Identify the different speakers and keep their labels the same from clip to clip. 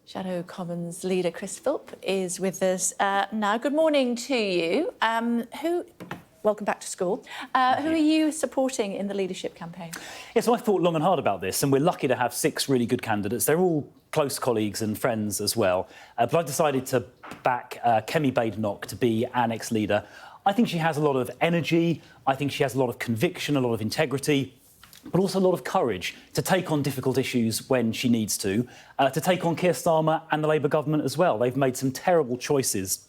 Speaker 1: Shadow Commons leader Chris Philp is with us now. Good morning to you. Welcome back to school. Who are you supporting in the leadership campaign?
Speaker 2: Yeah, so I thought long and hard about this, and we're lucky to have 6 really good candidates. They're all close colleagues and friends as well. But I decided to back Kemi Badenoch to be our next leader. I think she has a lot of energy. I think she has a lot of conviction, a lot of integrity, but also a lot of courage to take on difficult issues when she needs to take on Keir Starmer and the Labour government as well. They've made some terrible choices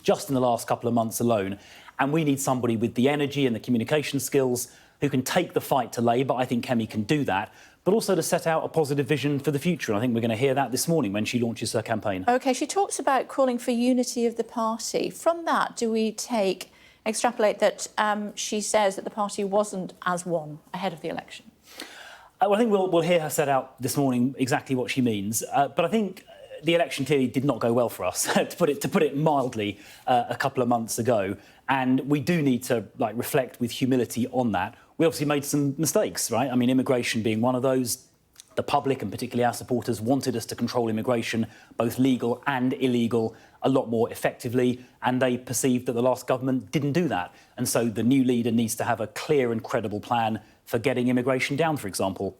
Speaker 2: just in the last couple of months alone, and we need somebody with the energy and the communication skills who can take the fight to Labour. I think Kemi can do that, but also to set out a positive vision for the future. And I think we're going to hear that this morning when she launches her campaign. OK,
Speaker 1: she talks about calling for unity of the party. From that, do we extrapolate that she says that the party wasn't as one ahead of the election?
Speaker 2: Well, I think we'll hear her set out this morning exactly what she means. But I think the election clearly did not go well for us, to put it mildly, a couple of months ago. And we do need to reflect with humility on that. We obviously made some mistakes, right? I mean, immigration being one of those. The public, and particularly our supporters, wanted us to control immigration, both legal and illegal, a lot more effectively, and they perceived that the last government didn't do that. And so the new leader needs to have a clear and credible plan for getting immigration down, for example.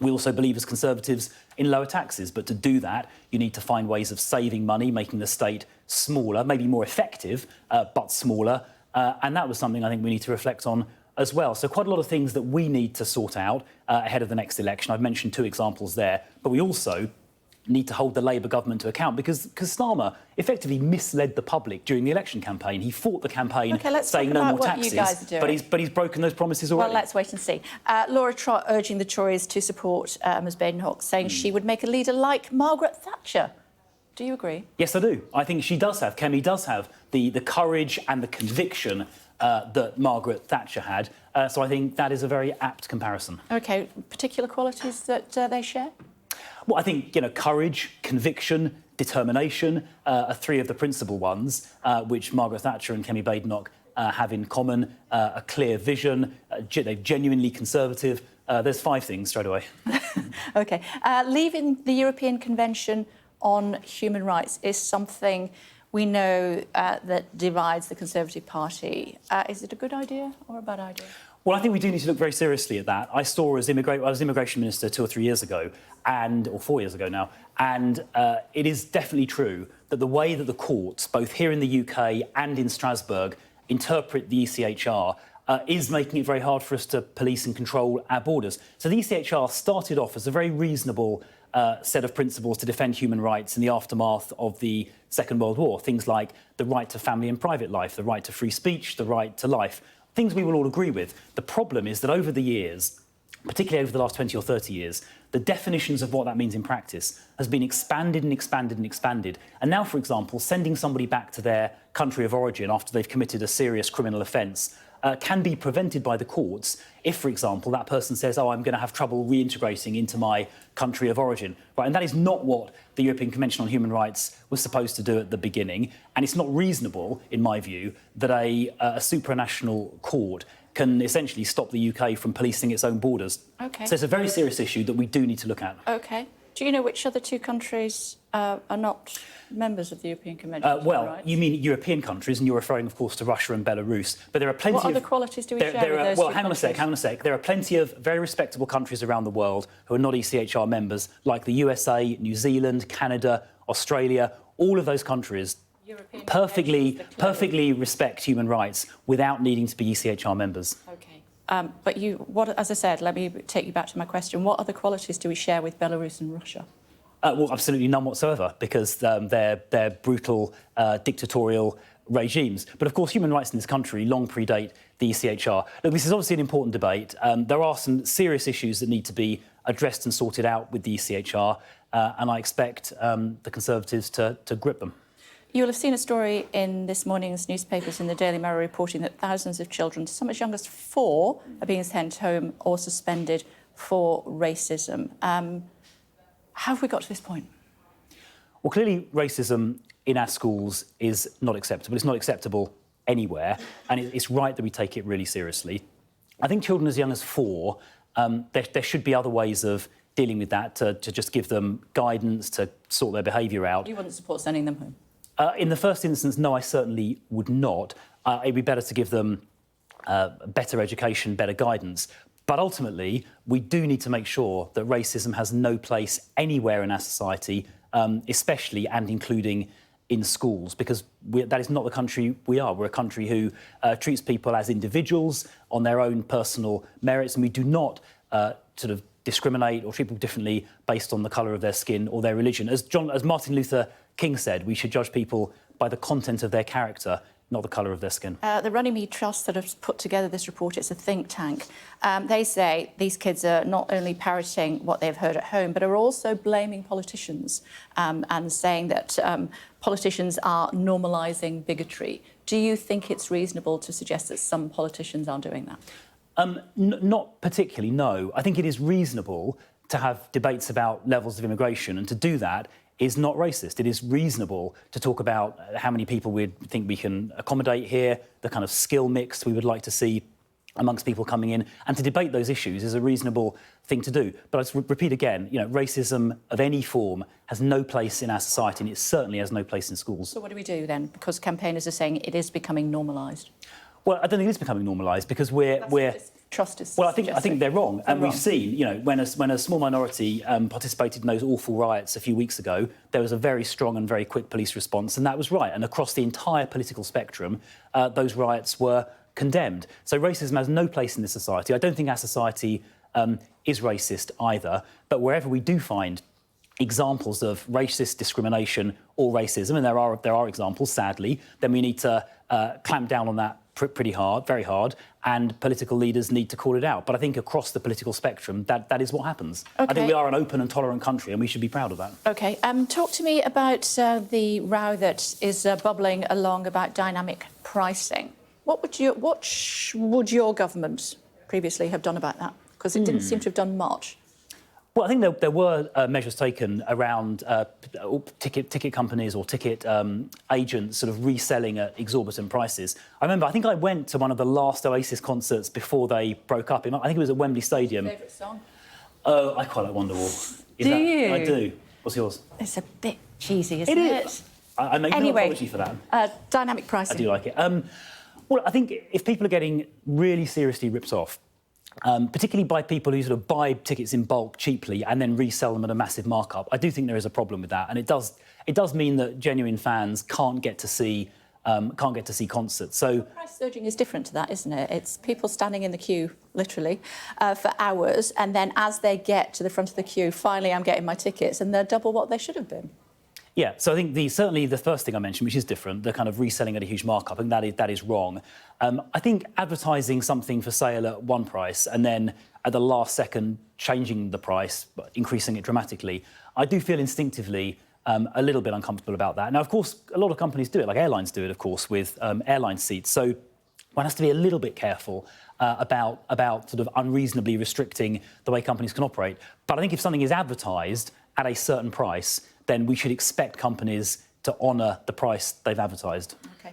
Speaker 2: We also believe as Conservatives in lower taxes, but to do that, you need to find ways of saving money, making the state smaller, maybe more effective, but smaller. And that was something I think we need to reflect on as well. So quite a lot of things that we need to sort out ahead of the next election. I've mentioned 2 examples there, but we also need to hold the Labour government to account because Starmer effectively misled the public during the election campaign. He fought the campaign saying no more taxes, but he's broken those promises already.
Speaker 1: Well, let's wait and see. Laura Trott urging the Tories to support Ms Badernoch, saying she would make a leader like Margaret Thatcher. Do you agree?
Speaker 2: Yes, I do. I think Kemi does have the courage and the conviction that Margaret Thatcher had. So I think that is a very apt comparison.
Speaker 1: OK, particular qualities that they share?
Speaker 2: Well, I think, courage, conviction, determination are 3 of the principal ones, which Margaret Thatcher and Kemi Badenoch have in common. A clear vision, they're genuinely conservative. There's 5 things straight away.
Speaker 1: OK. Leaving the European Convention on Human Rights is something we know that divides the Conservative Party. Is it a good idea or a bad idea?
Speaker 2: Well, I think we do need to look very seriously at that. I was Immigration Minister 2 or 3 years ago, or 4 years ago now, and it is definitely true that the way that the courts, both here in the UK and in Strasbourg, interpret the ECHR is making it very hard for us to police and control our borders. So the ECHR started off as a very reasonable set of principles to defend human rights in the aftermath of the Second World War. Things like the right to family and private life, the right to free speech, the right to life. Things we will all agree with. The problem is that over the years, particularly over the last 20 or 30 years, the definitions of what that means in practice has been expanded and expanded and expanded. And now, for example, sending somebody back to their country of origin after they've committed a serious criminal offence can be prevented by the courts if, for example, that person says, oh, I'm going to have trouble reintegrating into my country of origin. Right? And that is not what the European Convention on Human Rights was supposed to do at the beginning. And it's not reasonable, in my view, that a supranational court can essentially stop the UK from policing its own borders.
Speaker 1: OK.
Speaker 2: So it's a very serious issue that we do need to look at.
Speaker 1: OK. Do you know which other 2 countries are not members of the European Convention?
Speaker 2: Well, you mean European countries, and you're referring, of course, to Russia and Belarus. But there are plenty
Speaker 1: of... What other qualities do we share with those
Speaker 2: Well,
Speaker 1: 2
Speaker 2: hang on a sec. There are plenty of very respectable countries around the world who are not ECHR members, like the USA, New Zealand, Canada, Australia. All of those countries perfectly respect human rights without needing to be ECHR members.
Speaker 1: OK. But as I said, let me take you back to my question. What other qualities do we share with Belarus and Russia?
Speaker 2: Well, absolutely none whatsoever, because they're brutal, dictatorial regimes. But, of course, human rights in this country long predate the ECHR. Look, this is obviously an important debate. There are some serious issues that need to be addressed and sorted out with the ECHR, and I expect the Conservatives to grip them.
Speaker 1: You'll have seen a story in this morning's newspapers in the Daily Mirror reporting that thousands of children, some as young as 4, are being sent home or suspended for racism. How have we got to this point?
Speaker 2: Well, clearly racism in our schools is not acceptable. It's not acceptable anywhere, and it's right that we take it really seriously. I think children as young as 4, there should be other ways of dealing with that, to just give them guidance, to sort their behaviour out.
Speaker 1: You wouldn't support sending them home?
Speaker 2: In the first instance, no, I certainly would not. It'd be better to give them better education, better guidance. But ultimately, we do need to make sure that racism has no place anywhere in our society, especially and including in schools, because that is not the country we are. We're a country who treats people as individuals on their own personal merits, and we do not sort of discriminate or treat people differently based on the colour of their skin or their religion. As Martin Luther King said, we should judge people by the content of their character, not the colour of their skin. The
Speaker 1: Runnymede Trust that have put together this report, it's a think tank. They say these kids are not only parroting what they've heard at home, but are also blaming politicians and saying that politicians are normalising bigotry. Do you think it's reasonable to suggest that some politicians are doing that?
Speaker 2: Not particularly, no. I think it is reasonable to have debates about levels of immigration, and to do that is not racist. It is reasonable to talk about how many people we think we can accommodate here, the kind of skill mix we would like to see amongst people coming in, and to debate those issues is a reasonable thing to do. But I repeat again, racism of any form has no place in our society, and it certainly has no place in schools. So
Speaker 1: what do we do then? Because campaigners are saying it is becoming normalised.
Speaker 2: Well, I don't think it is becoming normalised, because we're
Speaker 1: trust is.
Speaker 2: Well, I think they're wrong, and we've seen, when a small minority participated in those awful riots a few weeks ago, there was a very strong and very quick police response, and that was right. And across the entire political spectrum, those riots were condemned. So racism has no place in this society. I don't think our society is racist either. But wherever we do find examples of racist discrimination or racism, and there are examples, sadly, then we need to clamp down on that pretty hard, very hard, and political leaders need to call it out. But I think across the political spectrum, that is what happens. Okay. I think we are an open and tolerant country, and we should be proud of that. OK.
Speaker 1: Talk to me about the row that is bubbling along about dynamic pricing. What would your government previously have done about that? Because it didn't seem to have done much.
Speaker 2: Well, I think there were measures taken around ticket companies or ticket agents sort of reselling at exorbitant prices. I think I went to one of the last Oasis concerts before they broke up. I think it was at Wembley Stadium.
Speaker 1: Favourite song?
Speaker 2: Oh, I quite like Wonderwall.
Speaker 1: You?
Speaker 2: I do. What's yours?
Speaker 1: It's a bit cheesy, isn't it?
Speaker 2: It is. I make no apology for that.
Speaker 1: Dynamic pricing.
Speaker 2: I do like it. Well, I think if people are getting really seriously ripped off, particularly by people who sort of buy tickets in bulk cheaply and then resell them at a massive markup, I do think there is a problem with that, and it does mean that genuine fans can't get to see concerts. So
Speaker 1: price surging is different to that, isn't it? It's people standing in the queue, literally, for hours, and then as they get to the front of the queue, finally I'm getting my tickets, and they're double what they should have been.
Speaker 2: Yeah, so I think certainly the first thing I mentioned, which is different, the kind of reselling at a huge markup, and that is wrong. I think advertising something for sale at one price and then at the last second changing the price, increasing it dramatically, I do feel instinctively a little bit uncomfortable about that. Now, of course, a lot of companies do it, like airlines do it, of course, with airline seats. So one has to be a little bit careful about sort of unreasonably restricting the way companies can operate. But I think if something is advertised at a certain price, then we should expect companies to honour the price they've advertised. OK.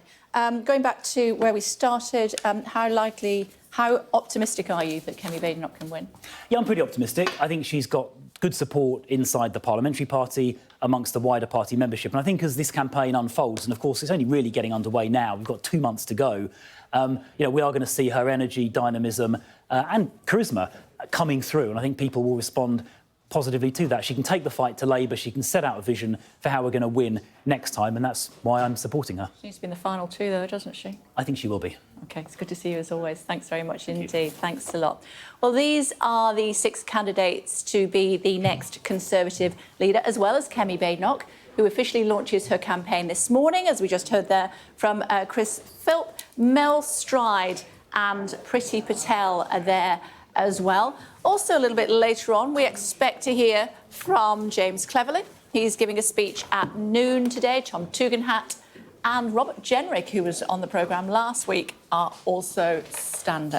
Speaker 1: Going back to where we started, how optimistic are you that Kemi Badenoch can win?
Speaker 2: Yeah, I'm pretty optimistic. I think she's got good support inside the parliamentary party, amongst the wider party membership. And I think as this campaign unfolds, and of course it's only really getting underway now, we've got 2 months to go, we are going to see her energy, dynamism and charisma coming through. And I think people will respond positively to that. She can take the fight to Labour, she can set out a vision for how we're going to win next time, and that's why I'm supporting her.
Speaker 1: She needs to be in the final two, though, doesn't she?
Speaker 2: I think she will be.
Speaker 1: OK, it's good to see you as always. Thanks very much indeed. Thanks a lot. Well, these are the 6 candidates to be the next Conservative leader, as well as Kemi Badenoch, who officially launches her campaign this morning, as we just heard there from Chris Philp. Mel Stride and Priti Patel are there as well. Also, a little bit later on, we expect to hear from James Cleverly. He's giving a speech at noon today. Tom Tugendhat and Robert Jenrick, who was on the programme last week, are also standing.